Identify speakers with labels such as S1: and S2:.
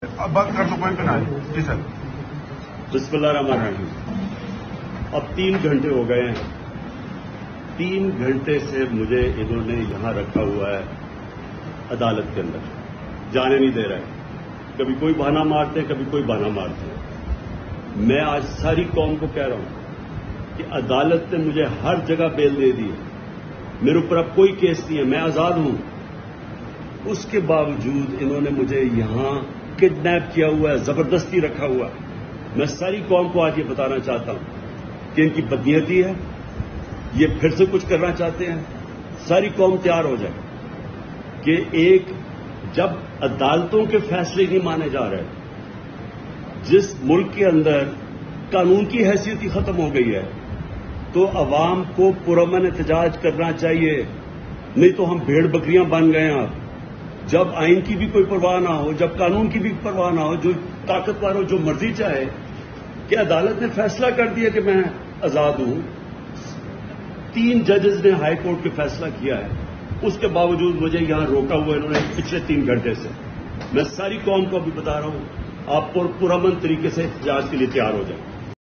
S1: اب بات کر دو پوائنٹ پہ نہ آئے جی سر.
S2: بسم اللہ الرحمن الرحیم. اب 3 گھنٹے ہو گئے ہیں. 3 گھنٹے سے مجھے انہوں نے یہاں رکھا ہوا ہے عدالت کے اندر, جانے نہیں دے رہے. کبھی کوئی بہانہ مارتے ہیں, کبھی کوئی بہانہ مارتے ہیں. میں آج ساری قوم کو کہہ رہا ہوں کہ عدالت نے مجھے ہر جگہ بیل دے دی ہے. میرے اوپر اب کوئی کیس نہیں ہے, میں آزاد ہوں. اس کے باوجود انہوں نے مجھے یہاں کڈنیپ کیا ہوا ہے, زبردستی رکھا ہوا ہے. میں ساری قوم کو آج یہ بتانا چاہتا ہوں کہ ان کی بدنیتی ہے, یہ پھر سے کچھ کرنا چاہتے ہیں. ساری قوم تیار ہو جائے کہ ایک جب عدالتوں کے فیصلے نہیں مانے جا رہے, جس ملک کے اندر قانون کی حیثیت ہی ختم ہو گئی ہے, تو عوام کو پرامن احتجاج کرنا چاہیے. نہیں تو ہم بھیڑ بکریاں بن گئے ہیں. جب آئین کی بھی کوئی پرواہ نہ ہو, جب قانون کی بھی پرواہ نہ ہو, جو طاقتور ہو جو مرضی چاہے, کہ عدالت نے فیصلہ کر دیا کہ میں آزاد ہوں. 3 ججز نے ہائی کورٹ کے فیصلہ کیا ہے, اس کے باوجود مجھے یہاں روکا ہوا انہوں نے پچھلے 3 گھنٹے سے. میں ساری قوم کو ابھی بتا رہا ہوں, آپ پرامن طریقے سے احتجاج کے لیے تیار ہو جائیں.